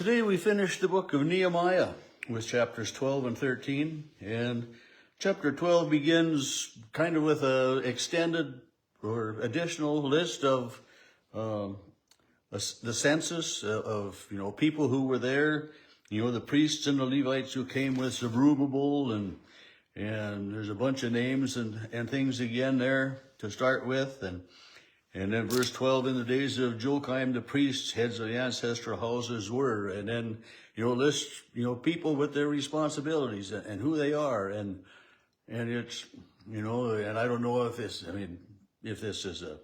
Today we finish the book of Nehemiah with chapters 12 and 13. And chapter 12 begins kind of with an extended or additional list of the census of, people who were there. The priests and the Levites who came with Zerubbabel, and there's a bunch of names and things again there to start with. And then verse 12, in the days of Joachim the priest, heads of the ancestral houses were, and then, lists, people with their responsibilities and who they are. And it's, and I don't know if this is a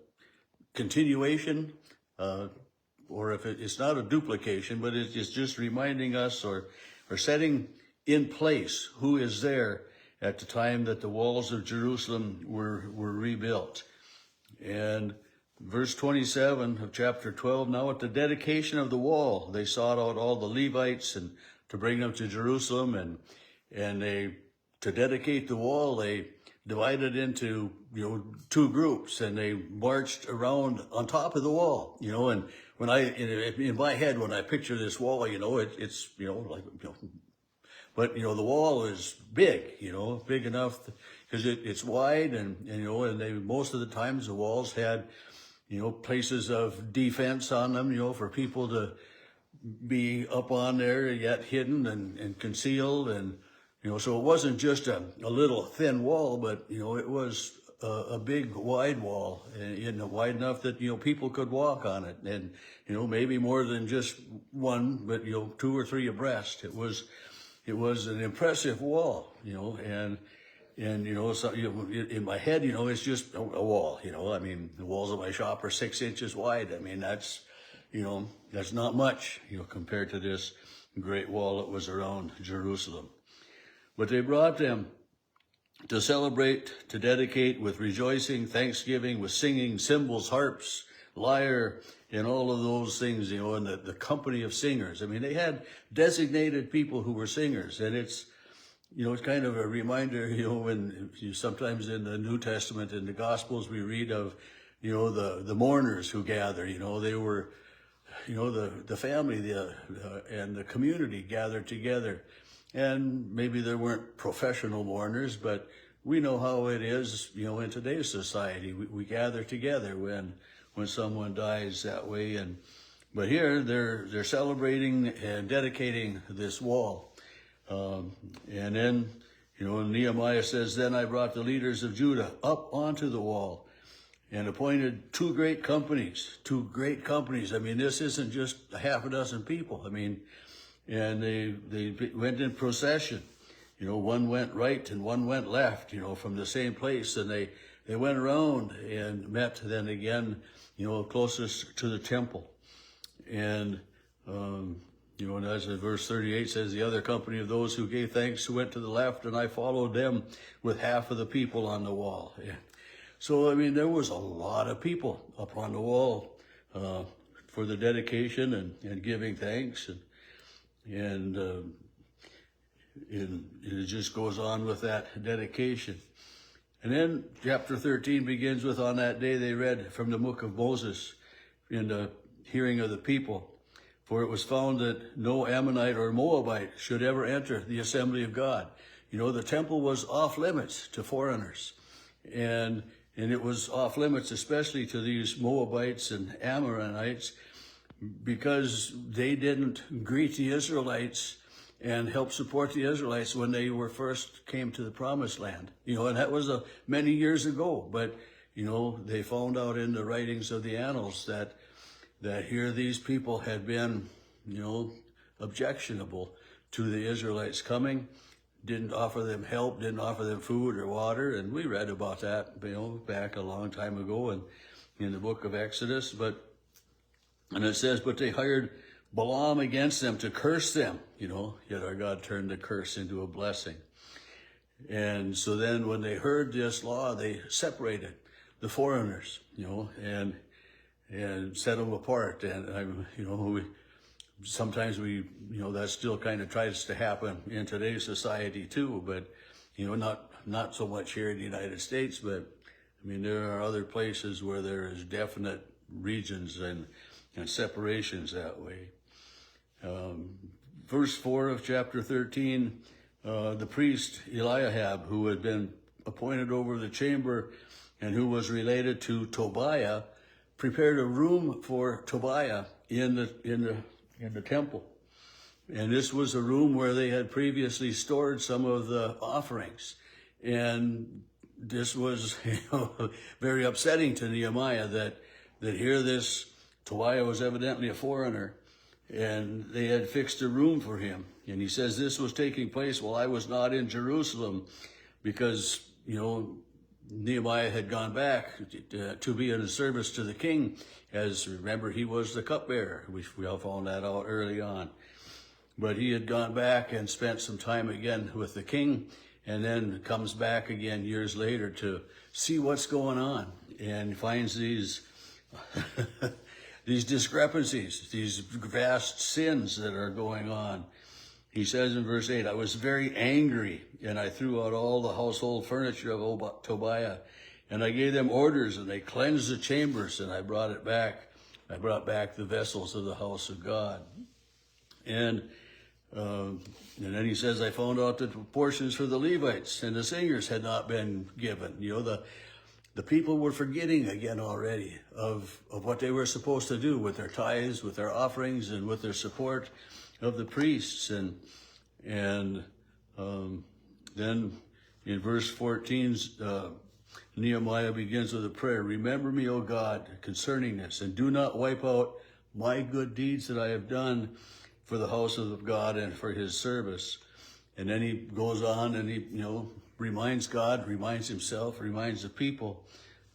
continuation, or if it's not a duplication, but it's just reminding us or setting in place who is there at the time that the walls of Jerusalem were rebuilt. And verse 27 of chapter 12, now at the dedication of the wall, they sought out all the Levites and to bring them to Jerusalem, and they, to dedicate the wall, they divided into, two groups, and they marched around on top of the wall, and when in my head, when I picture this wall, it's, but, the wall is big, big enough because it's wide, and they, most of the times the walls had, places of defense on them, for people to be up on there, yet hidden and concealed. And, so it wasn't just a little thin wall, but, it was a big wide wall, and wide enough that, people could walk on it. And, maybe more than just one, but, 2 or 3 abreast. It was an impressive wall, and so, in my head, it's just a wall, the walls of my shop are 6 inches wide. That's, that's not much, compared to this great wall that was around Jerusalem. But they brought them to celebrate, to dedicate with rejoicing, thanksgiving, with singing, cymbals, harps, lyre, and all of those things, and the company of singers. They had designated people who were singers, and it's kind of a reminder, when sometimes in the New Testament, in the Gospels, we read of, the mourners who gather, they were, the family, and the community gathered together. And maybe there weren't professional mourners, but we know how it is, in today's society. We gather together when someone dies that way. But here they're celebrating and dedicating this wall. And then, Nehemiah says, then I brought the leaders of Judah up onto the wall and appointed two great companies. This isn't just a half a dozen people. And they went in procession. One went right and one went left, from the same place. And they went around and met then again, closest to the temple. And, and as verse 38 says, the other company of those who gave thanks went to the left, and I followed them with half of the people on the wall. Yeah. So, there was a lot of people up on the wall for the dedication and giving thanks. And it just goes on with that dedication. And then chapter 13 begins with, on that day they read from the book of Moses in the hearing of the people. For it was found that no Ammonite or Moabite should ever enter the assembly of God. The temple was off limits to foreigners. And it was off limits especially to these Moabites and Ammonites, because they didn't greet the Israelites and help support the Israelites when they first came to the promised land. And that was many years ago. But, they found out in the writings of the annals that here these people had been, objectionable to the Israelites coming, didn't offer them help, didn't offer them food or water. And we read about that, back a long time ago in the book of Exodus. And it says, but they hired Balaam against them to curse them, yet our God turned the curse into a blessing. And so then when they heard this law, they separated the foreigners, and set them apart. And sometimes that still kind of tries to happen in today's society too, but not so much here in the United States, but there are other places where there is definite regions and separations that way. Verse 4 of chapter 13, the priest Eliahab, who had been appointed over the chamber and who was related to Tobiah, prepared a room for Tobiah in the temple. And this was a room where they had previously stored some of the offerings. And this was very upsetting to Nehemiah that here this Tobiah was evidently a foreigner, and they had fixed a room for him. And he says this was taking place while I was not in Jerusalem, because, Nehemiah had gone back to be in service to the king, as remember he was the cupbearer. We all found that out early on. But he had gone back and spent some time again with the king, and then comes back again years later to see what's going on, and finds these these discrepancies, these vast sins that are going on. He says in verse 8, I was very angry, and I threw out all the household furniture of Tobiah, and I gave them orders, and they cleansed the chambers, and I brought back the vessels of the house of God. And then he says, I found out that the portions for the Levites and the singers had not been given. The people were forgetting again already of what they were supposed to do with their tithes, with their offerings, and with their support of the priests. And then in verse 14, Nehemiah begins with a prayer. Remember me, O God, concerning this, and do not wipe out my good deeds that I have done for the house of God and for his service. And then he goes on and he, reminds God, reminds himself, reminds the people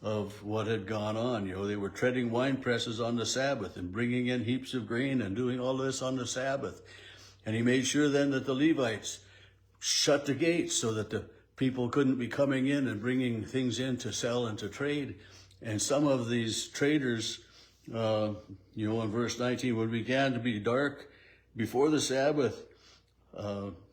of what had gone on. They were treading wine presses on the Sabbath and bringing in heaps of grain and doing all this on the Sabbath. And he made sure then that the Levites shut the gates so that the people couldn't be coming in and bringing things in to sell and to trade. And some of these traders, in verse 19, when it began to be dark before the Sabbath,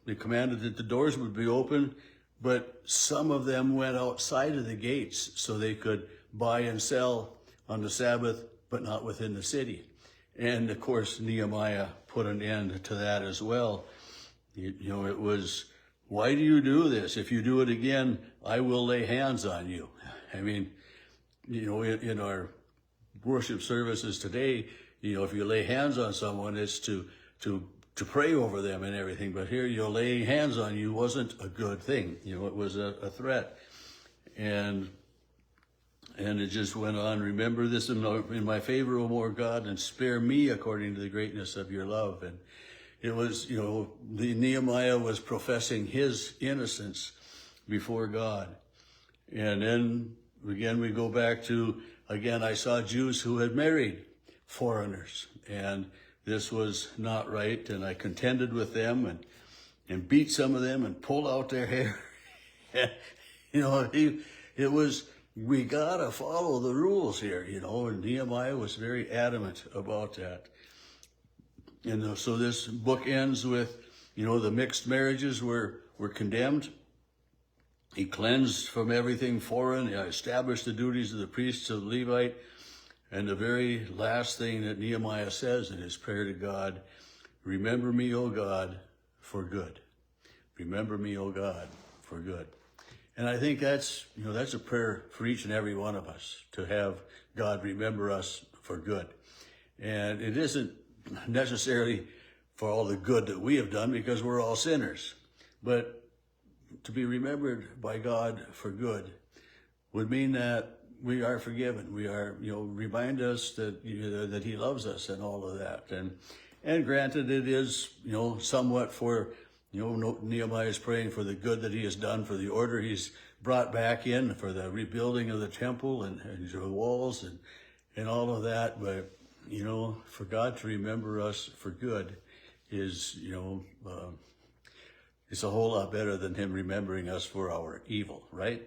they commanded that the doors would be open, but some of them went outside of the gates so they could buy and sell on the Sabbath, but not within the city. And of course, Nehemiah put an end to that as well. It was, why do you do this? If you do it again, I will lay hands on you. I mean, in our worship services today, if you lay hands on someone, it's to pray over them and everything. But here, laying hands on you wasn't a good thing. It was a threat. And it just went on. Remember this in my favor, O Lord God, and spare me according to the greatness of your love. And it was, the Nehemiah was professing his innocence before God. And then again, we go back to, I saw Jews who had married foreigners, and this was not right, and I contended with them and beat some of them and pulled out their hair. It was, we gotta follow the rules here, and Nehemiah was very adamant about that. And so this book ends with, the mixed marriages were condemned. He cleansed from everything foreign. He established the duties of the priests of the Levite. And the very last thing that Nehemiah says in his prayer to God, remember me, O God, for good. Remember me, O God, for good. And I think that's a prayer for each and every one of us, to have God remember us for good. And it isn't necessarily for all the good that we have done, because we're all sinners. But to be remembered by God for good would mean that we are forgiven. We are, remind us that that he loves us and all of that. And granted, it is, somewhat for, Nehemiah is praying for the good that he has done, for the order he's brought back in, for the rebuilding of the temple and the walls and all of that. But, for God to remember us for good is, it's a whole lot better than him remembering us for our evil, right?